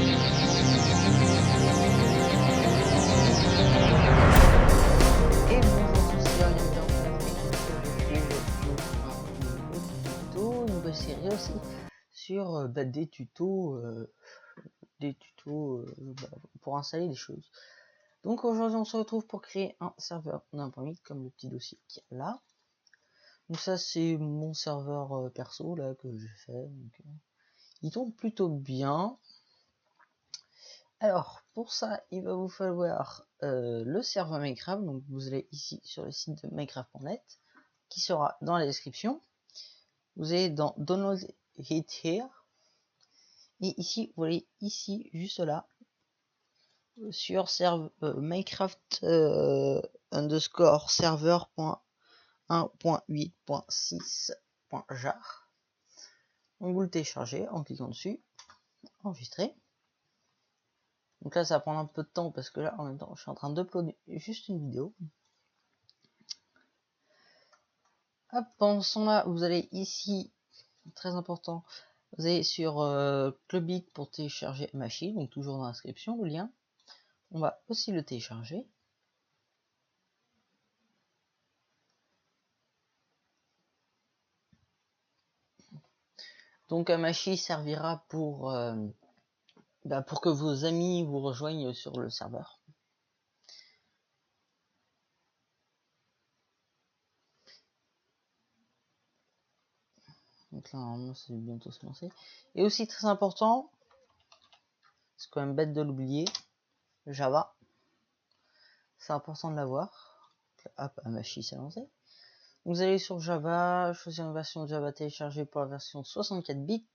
Et bonjour à tous, c'est Ariane dans une nouvelle série aussi sur des tutos, pour installer des choses. Donc aujourd'hui on se retrouve pour créer un serveur d'un.8 comme le petit dossier qui est là. Donc ça c'est mon serveur perso là que j'ai fait. Donc, il tourne plutôt bien. Alors pour ça il va vous falloir le serveur Minecraft. Donc vous allez ici sur le site de minecraft.net qui sera dans la description. Vous allez dans Download It Here et ici vous voyez ici juste là sur Minecraft underscore serveur.1.8.6.jar. Donc vous le téléchargez en cliquant dessus, enregistrer. Donc là ça va prendre un peu de temps parce que là en même temps je suis en train d'uploader juste une vidéo. Hop, pendant ce temps-là vous allez ici, très important, vous allez sur Clubic pour télécharger Machine, donc toujours dans l'inscription le lien. On va aussi le télécharger. Donc Amashi servira pour que vos amis vous rejoignent sur le serveur. Donc là normalement c'est bientôt se lancer. Et aussi très important, c'est quand même bête de l'oublier, Java. C'est important de l'avoir. Hop, Amashi s'est lancé. Vous allez sur Java, choisir une version de Java téléchargée pour la version 64 bits.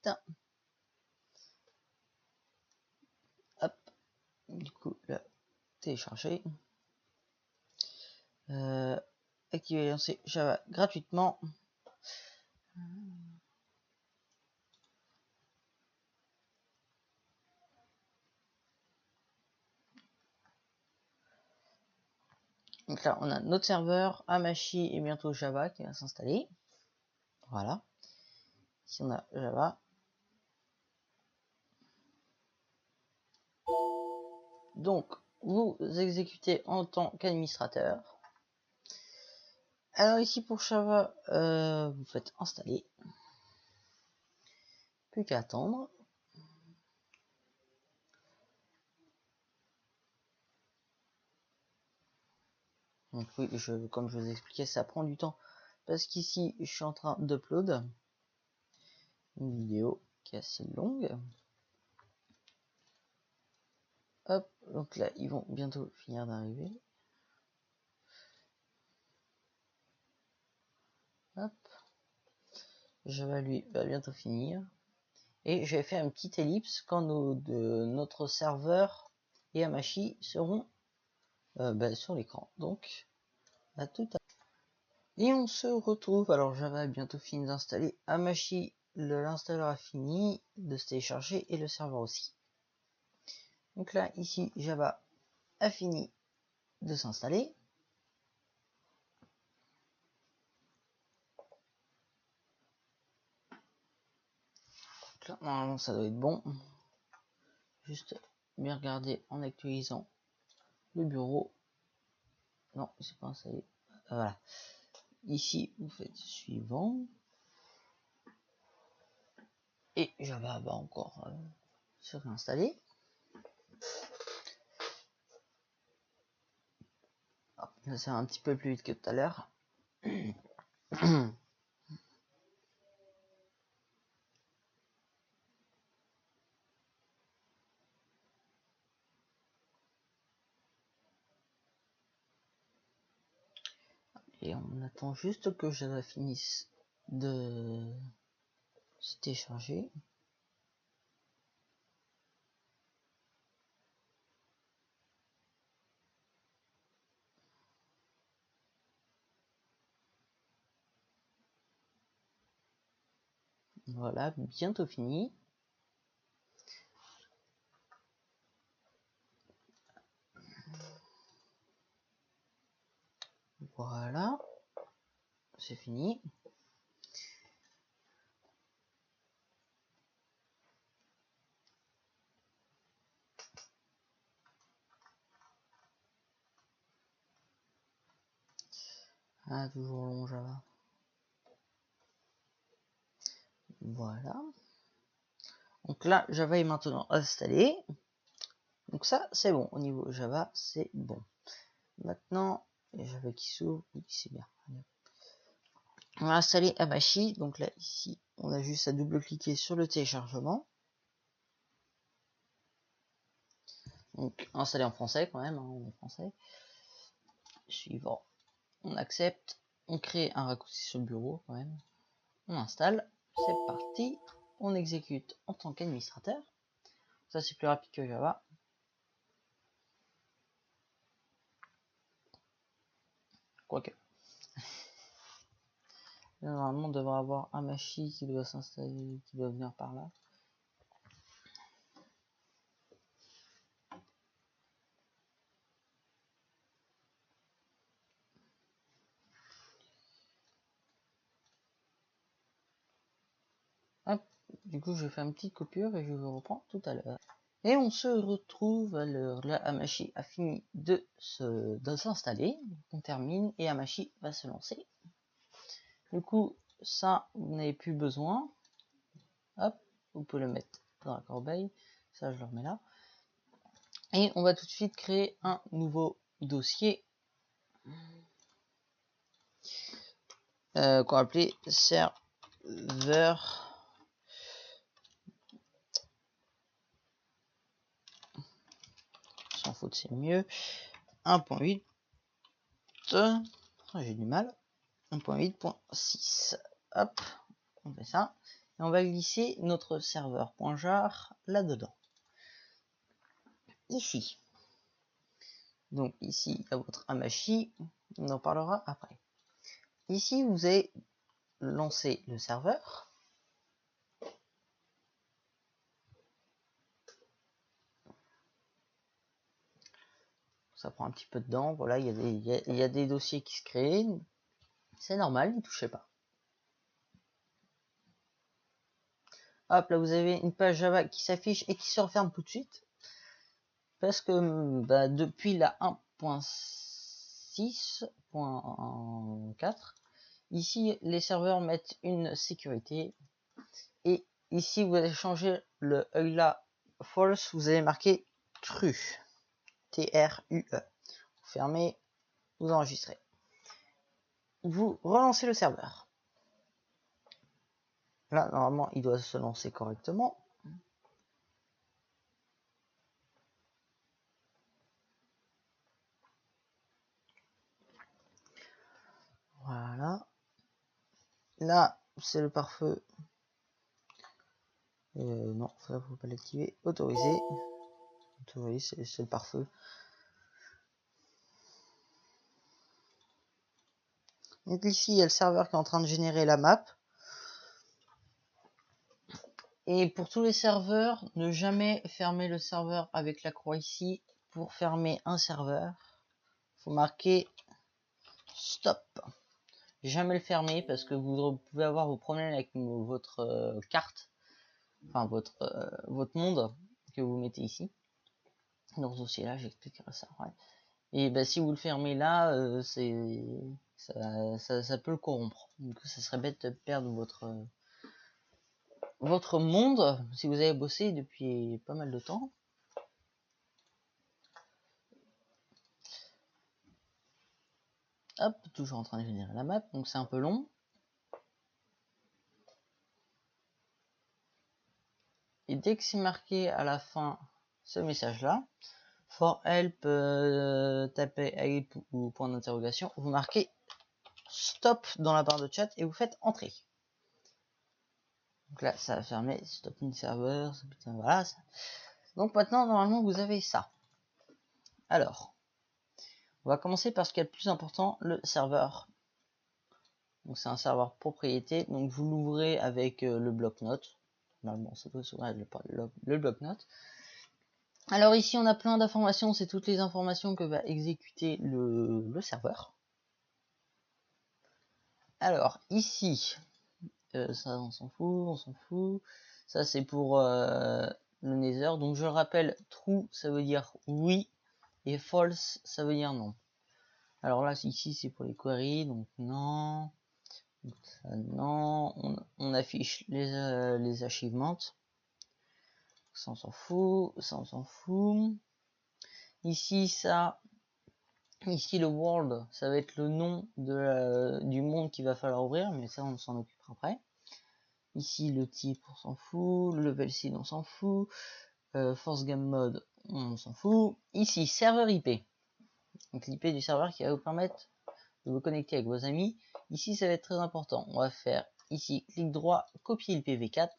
Hop, du coup là, télécharger. Activer et lancer Java gratuitement. Donc là, on a notre serveur, Amashi et bientôt Java qui va s'installer. Voilà. Ici, on a Java. Donc, vous exécutez en tant qu'administrateur. Alors ici, pour Java, vous faites installer. Plus qu'à attendre. Donc oui, comme je vous expliquais, ça prend du temps. Parce qu'ici, je suis en train d'upload une vidéo qui est assez longue. Hop, donc là, ils vont bientôt finir d'arriver. Hop. Java, lui, va bientôt finir. Et j'ai fait un petit ellipse quand notre serveur et Amashi seront sur l'écran. Donc, à tout à l'heure. Et on se retrouve. Alors, Java a bientôt fini d'installer. Amashi, l'installeur a fini de se télécharger et le serveur aussi. Donc là, ici, Java a fini de s'installer. Là, normalement, ça doit être bon. Juste bien regarder en actualisant le bureau. Non, c'est pas installé. Voilà. Ici, vous faites suivant. Et Java va encore se réinstaller. Là, c'est un petit peu plus vite que tout à l'heure. Et on attend juste que Java finisse de se télécharger. Voilà, bientôt fini. Voilà, c'est fini. Ah, toujours long Java. Voilà. Donc là, Java est maintenant installé. Donc ça, c'est bon. Au niveau Java, c'est bon. Maintenant, Java qui s'ouvre. Oui, c'est bien. On va installer Hamachi. Donc là, ici, on a juste à double-cliquer sur le téléchargement. Donc, installé en français quand même. Hein, on est français. Suivant. On accepte. On crée un raccourci sur le bureau quand même. On installe. C'est parti. On exécute en tant qu'administrateur. Ça, c'est plus rapide que Java. Quoique. Normalement, on devrait avoir un Hamachi qui doit s'installer, qui doit venir par là. Hop, du coup, je fais une petite coupure et je vous reprends tout à l'heure. Et on se retrouve alors. Là, Hamachi a fini de s'installer. On termine et Hamachi va se lancer. Du coup, ça, vous n'avez plus besoin. Hop, vous pouvez le mettre dans la corbeille. Ça, je le remets là. Et on va tout de suite créer un nouveau dossier qu'on va appeler serveur. Sans faute, c'est mieux. 1.8. J'ai du mal. 1.8.6. Hop, on fait ça. Et on va glisser notre serveur.jar là-dedans. Ici. Donc ici, il y a votre Hamachi. On en parlera après. Ici, vous allez lancer le serveur. Ça prend un petit peu de temps. Voilà, il y a des dossiers qui se créent. C'est normal, ne touchez pas. Hop, là vous avez une page Java qui s'affiche et qui se referme tout de suite. Parce que bah, depuis la 1.6.4, ici les serveurs mettent une sécurité. Et ici vous allez changer le EULA false, vous allez marquer true. T-R-U-E. Vous fermez, vous enregistrez. Vous relancez le serveur. Là, normalement, il doit se lancer correctement. Voilà. Là, c'est le pare-feu. Non, ça, faut pas l'activer. Autoriser. Autoriser, c'est le pare-feu. Donc ici, il y a le serveur qui est en train de générer la map. Et pour tous les serveurs, ne jamais fermer le serveur avec la croix ici. Pour fermer un serveur, il faut marquer stop. Jamais le fermer parce que vous pouvez avoir vos problèmes avec votre carte, enfin votre monde que vous mettez ici. Dans ce dossier là, j'expliquerai ça. Ouais. Et bah, si vous le fermez là, ça peut le corrompre. Donc ça serait bête de perdre votre monde si vous avez bossé depuis pas mal de temps. Hop, toujours en train de générer la map, donc c'est un peu long. Et dès que c'est marqué à la fin ce message là, for help, tapez help ou point d'interrogation, vous marquez stop dans la barre de chat et vous faites entrer. Donc là, ça va fermer, stopping server, voilà. Donc maintenant, normalement, vous avez ça. Alors, on va commencer par ce qui est le plus important, le serveur. Donc c'est un serveur propriété, donc vous l'ouvrez avec le bloc-notes. Normalement, ça doit s'ouvrir avec le bloc-notes. Alors ici, on a plein d'informations, c'est toutes les informations que va exécuter le serveur. Alors ici, ça on s'en fout, ça c'est pour le Nether. Donc je rappelle, true ça veut dire oui et false ça veut dire non. Alors là, ici, c'est pour les queries, donc non. Donc, ça, non. On affiche les achievements. Ça, on s'en fout. Ça, on s'en fout. Ici, ça. Ici, le world, ça va être le nom du monde qu'il va falloir ouvrir, mais ça, on s'en occupera après. Ici, le type, on s'en fout. Le level seed, on s'en fout. Force game mode, on s'en fout. Ici, serveur IP. Donc l'IP du serveur qui va vous permettre de vous connecter avec vos amis. Ici, ça va être très important. On va faire ici, clic droit, copier l'IPv4.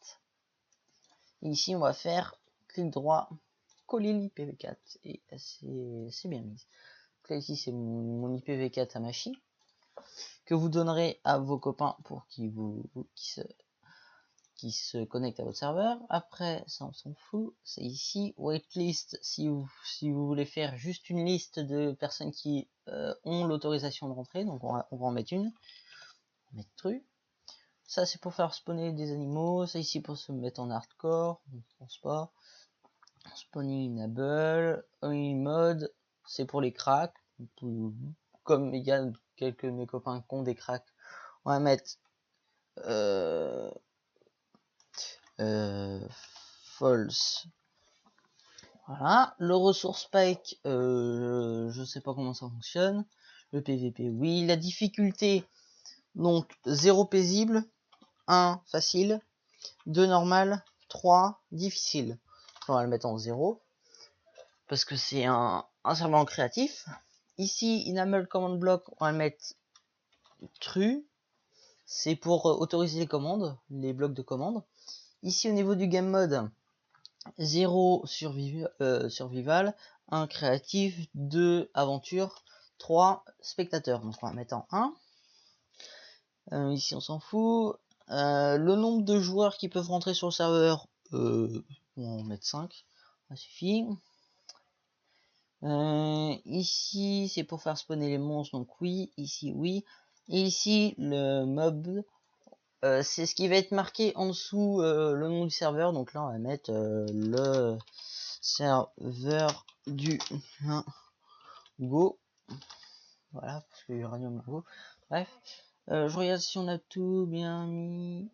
Et ici, on va faire clic droit, coller l'IPv4. Et c'est bien mis. Donc là, ici, c'est mon IPv4 à Machi, que vous donnerez à vos copains pour qui se connectent à votre serveur. Après, ça on s'en fout. C'est ici, waitlist, si vous voulez faire juste une liste de personnes qui ont l'autorisation de rentrer. Donc on va en mettre une. On va mettre true. Ça c'est pour faire spawner des animaux. Ça ici pour se mettre en hardcore. On ne pense pas. Spawning enable. Only mode. C'est pour les cracks. Comme il y a quelques de mes copains qui ont des cracks. On va mettre false. Voilà. Le ressource spike, je sais pas comment ça fonctionne. Le PVP, oui. La difficulté, donc 0 paisible, 1 facile, 2 normal, 3 difficile. On va le mettre en 0 parce que c'est un serveur créatif. Ici, enable command block, on va le mettre true. C'est pour autoriser les commandes, les blocs de commandes. Ici, au niveau du game mode, 0 survival, 1 créatif, 2 aventure, 3 spectateurs. Donc on va mettre en 1. Ici on s'en fout. Le nombre de joueurs qui peuvent rentrer sur le serveur, on va mettre 5. Ça suffit. Ici c'est pour faire spawner les monstres, donc oui. Ici oui. Et ici le mob, c'est ce qui va être marqué en dessous le nom du serveur. Donc là on va mettre le serveur du Go. Voilà, parce que Uranium Go. Bref, je regarde si on a tout bien mis.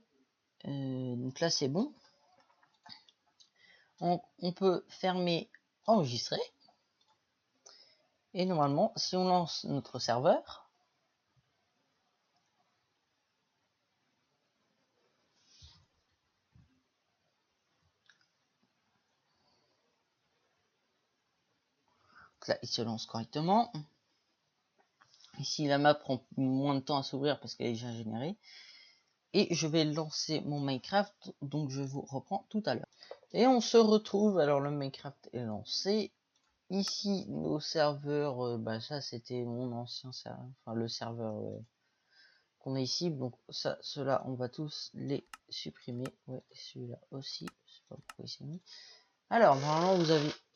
Donc là c'est bon. On peut fermer enregistrer. Et normalement, si on lance notre serveur, là il se lance correctement. Ici la map prend moins de temps à s'ouvrir parce qu'elle est déjà générée. Et je vais lancer mon Minecraft, donc je vous reprends tout à l'heure. Et on se retrouve, alors le Minecraft est lancé. Ici nos serveurs, ça c'était mon ancien serveur, enfin le serveur qu'on a ici. Donc ça, ceux-là, on va tous les supprimer. Ouais, celui-là aussi, je sais pas pourquoi il s'est mis. Alors normalement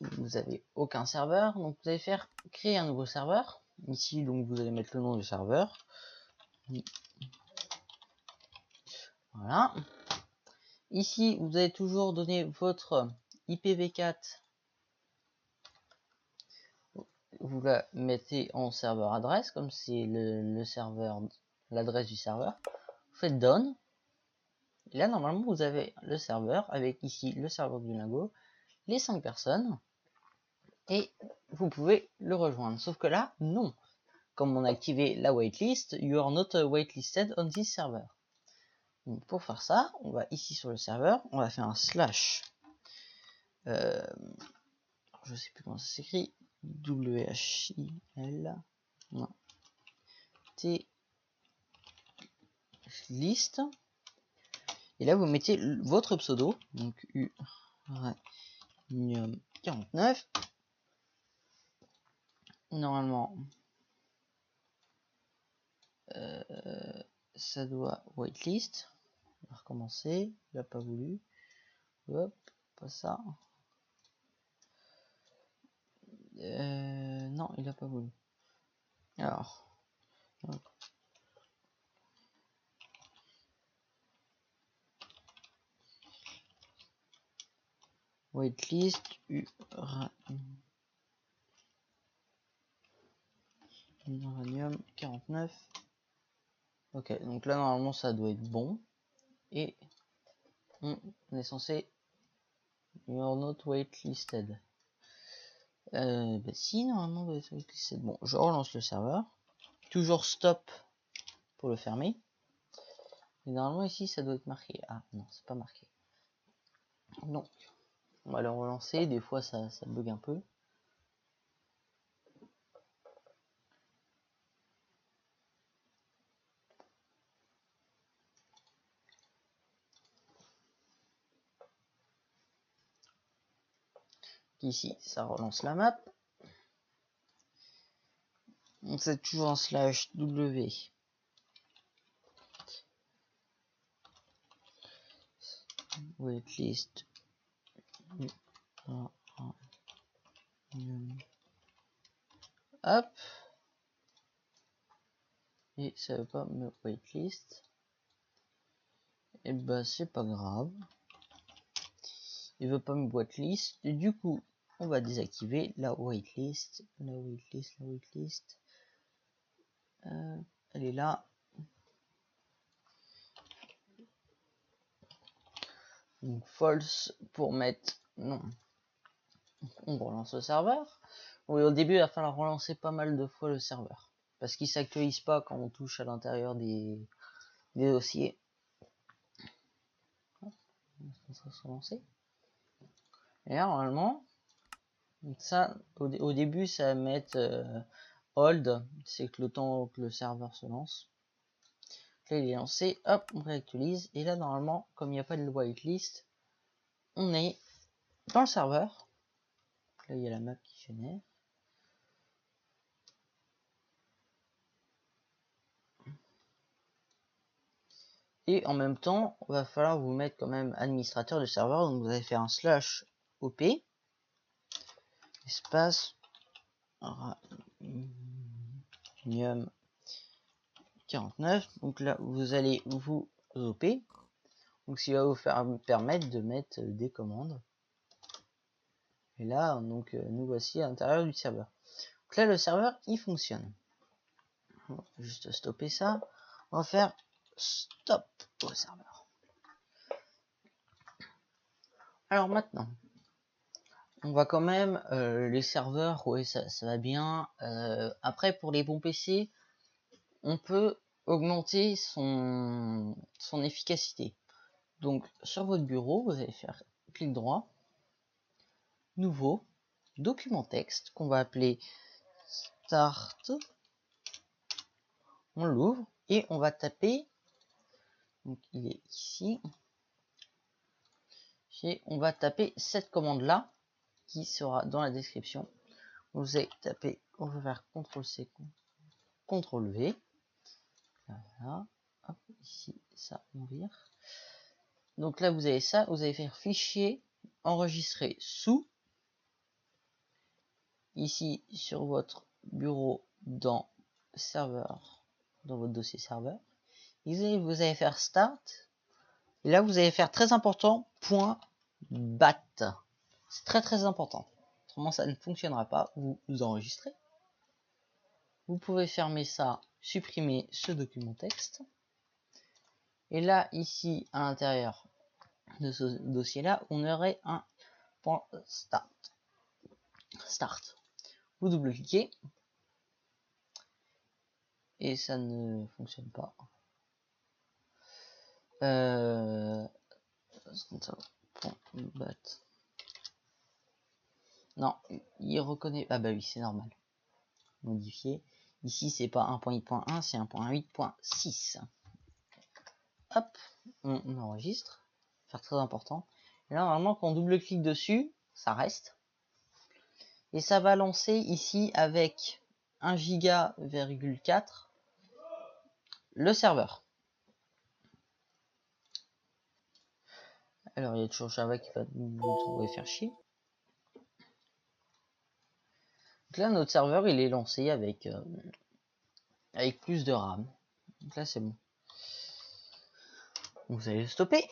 vous avez aucun serveur, donc vous allez faire créer un nouveau serveur. Ici donc vous allez mettre le nom du serveur. Voilà. Ici vous allez toujours donner votre IPv4. Vous la mettez en serveur adresse, comme c'est le serveur, l'adresse du serveur. Vous faites done. Et là, normalement, vous avez le serveur avec ici le serveur du Lingo, les 5 personnes. Et vous pouvez le rejoindre. Sauf que là, non. Comme on a activé la waitlist, you are not waitlisted on this server. Donc pour faire ça, on va ici sur le serveur, on va faire un slash. Je sais plus comment ça s'écrit. WHIL. Non. T list. Et là, vous mettez votre pseudo, donc Uranium 49. Normalement, ça doit waitlist. On va recommencer. Il n'a pas voulu. Hop, pas ça. Non, il n'a pas voulu. Alors. Hop. Waitlist Uranium 49. Ok, donc là normalement ça doit être bon. Et on est censé... You're not waitlisted. Bah si, normalement on doit être waitlisted. Bon, je relance le serveur. Toujours stop pour le fermer. Et normalement ici ça doit être marqué. Ah non, c'est pas marqué. Donc, on va le relancer. Des fois ça bug un peu. Ici, ça relance la map. Donc c'est toujours un /w. Waitlist. Hop. Et ça veut pas me waitlist. Et bah c'est pas grave. Il veut pas me waitlist. Et du coup, on va désactiver la waitlist. La waitlist. Elle est là. Donc false pour mettre non. On relance le serveur. Oui, au début, il va falloir relancer pas mal de fois le serveur. Parce qu'il s'actualise pas quand on touche à l'intérieur des dossiers. Ça va se relancer. Et là, normalement, ça, au début, ça va mettre hold. C'est que le temps que le serveur se lance. Là, il est lancé. Hop, on réactualise. Et là, normalement, comme il n'y a pas de whitelist, on est dans le serveur. Là, il y a la map qui génère. Et en même temps, il va falloir vous mettre quand même administrateur de serveur. Donc vous allez faire un /op espace uranium 49. Donc là, vous allez vous op. Donc ce qui va vous permettre de mettre des commandes. Et là, donc nous voici à l'intérieur du serveur. Donc là, le serveur, il fonctionne. On va juste stopper ça. On va faire stop au serveur. Alors maintenant, on va quand même les serveurs, ouais, ça va bien. Après, pour les bons PC, on peut augmenter son efficacité. Donc sur votre bureau, vous allez faire clic droit, nouveau, document texte qu'on va appeler start. On l'ouvre et on va taper. Donc il est ici. Et on va taper cette commande là qui sera dans la description. Vous allez taper, on va faire CTRL-C, CTRL-V. Voilà. Hop, ici, ça, on vire. Donc là, vous avez ça. Vous allez faire fichier, enregistrer sous. Ici, sur votre bureau, dans serveur, dans votre dossier serveur. Ici, vous allez faire start. Et là, vous allez faire très important, .bat. C'est très important. Autrement, ça ne fonctionnera pas. Vous enregistrez. Vous pouvez fermer ça, supprimer ce document texte. Et là, ici, à l'intérieur de ce dossier-là, on aurait un .start. Vous double-cliquez. Et ça ne fonctionne pas. Non, il reconnaît. Ah bah oui, c'est normal. Modifier. Ici, c'est pas 1.8.1, c'est 1.8.6. Hop, on enregistre. Faire très important. Et là, normalement, quand on double-clique dessus, ça reste. Et ça va lancer ici avec 1 giga,4 le serveur. Alors, il y a toujours Java qui va nous trouver faire chier. Donc là, notre serveur, il est lancé avec plus de RAM. Donc là, c'est bon. Vous allez le stopper.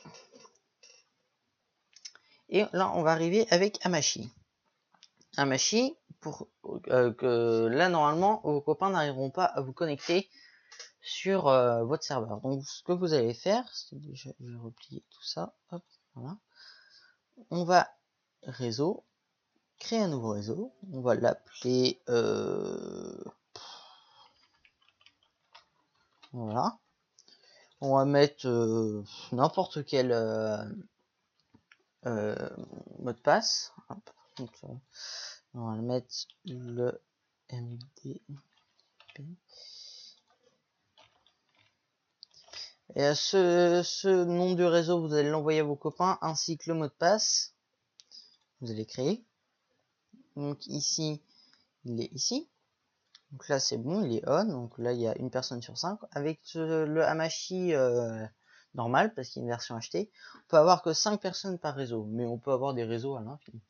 Et là, on va arriver avec Hamachi. Hamachi, pour que là normalement vos copains n'arriveront pas à vous connecter sur votre serveur. Donc ce que vous allez faire, c'est déjà, je vais replier tout ça, hop, voilà. On va réseau, créer un nouveau réseau, on va l'appeler voilà. On va mettre n'importe quel mot de passe. Hop. Donc, on va mettre le MDP. Et à ce nom du réseau, vous allez l'envoyer à vos copains, ainsi que le mot de passe. Vous allez créer. Donc ici, il est ici. Donc là, c'est bon, il est on. Donc là, il y a une personne sur 5. Avec le Hamachi normal, parce qu'il y a une version achetée, on peut avoir que 5 personnes par réseau. Mais on peut avoir des réseaux à l'infini.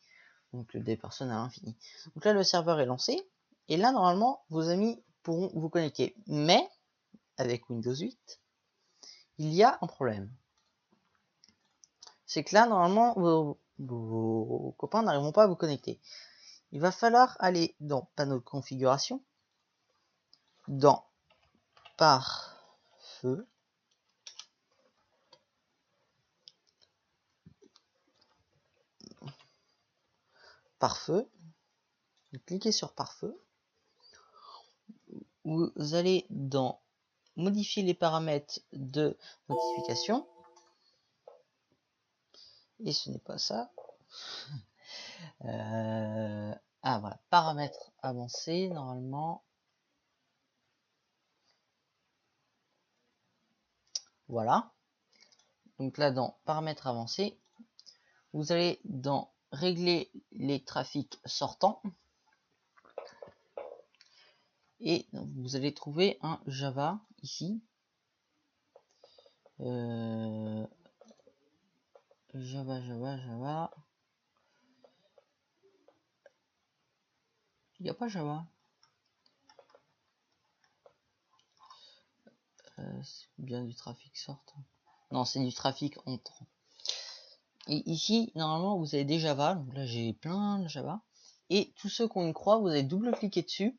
Donc des personnes à l'infini. Donc là, le serveur est lancé. Et là, normalement, vos amis pourront vous connecter. Mais, avec Windows 8, il y a un problème. C'est que là, normalement, vos copains n'arriveront pas à vous connecter. Il va falloir aller dans panneau de configuration, dans pare-feu, pare-feu, cliquez sur pare-feu, vous allez dans modifier les paramètres de notification, et ce n'est pas ça. Ah voilà, paramètres avancés, normalement. Voilà. Donc là, dans paramètres avancés, vous allez dans régler les trafics sortants. Et vous allez trouver un Java ici. Java. Il n'y a pas Java. C'est bien du trafic sortant. Non, c'est du trafic entrant. Et ici, normalement, vous avez des Java. Donc là, j'ai plein de Java. Et tous ceux qui ont une croix, vous allez double-cliquer dessus.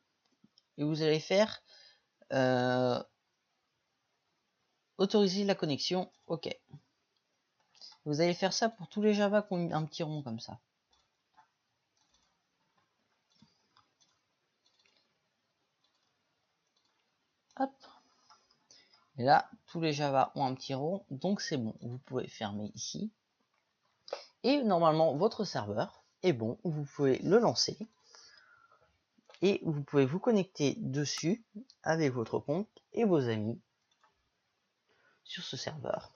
Et vous allez faire autoriser la connexion. OK. Vous allez faire ça pour tous les Java qui ont un petit rond comme ça. Hop. Et là, tous les Java ont un petit rond, donc c'est bon. Vous pouvez fermer ici. Et normalement, votre serveur est bon. Vous pouvez le lancer. Et vous pouvez vous connecter dessus avec votre compte et vos amis sur ce serveur.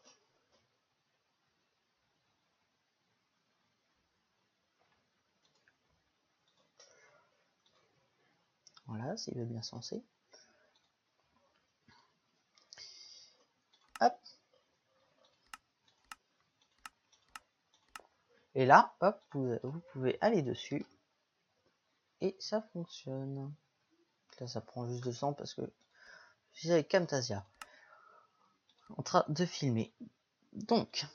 Voilà, s'il veut bien se lancer. Hop. Et là, hop, vous pouvez aller dessus. Et ça fonctionne. Là, ça prend juste 200 parce que je suis avec Camtasia en train de filmer. Donc,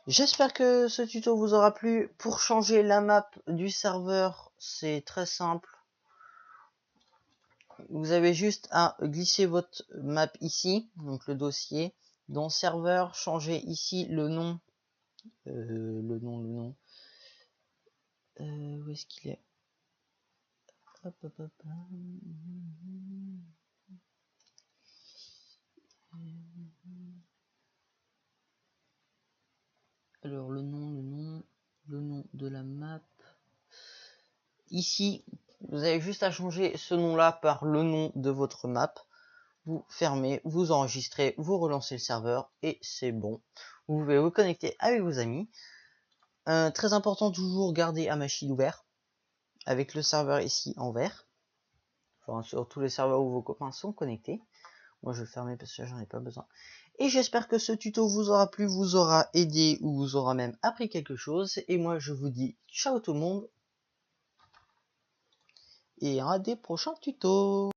j'espère que ce tuto vous aura plu. Pour changer la map du serveur, c'est très simple. Vous avez juste à glisser votre map ici, donc le dossier. Dans serveur, changer ici le nom. Où est-ce qu'il est? Hop. Alors le nom de la map. Ici, vous avez juste à changer ce nom-là par le nom de votre map. Vous fermez, vous enregistrez, vous relancez le serveur et c'est bon. Vous pouvez vous connecter avec vos amis. Très important, toujours garder Hamachi ouvert avec le serveur ici en vert. Enfin, sur tous les serveurs où vos copains sont connectés. Moi, je vais le fermer parce que j'en ai pas besoin. Et j'espère que ce tuto vous aura plu, vous aura aidé ou vous aura même appris quelque chose. Et moi, je vous dis ciao tout le monde et à des prochains tutos.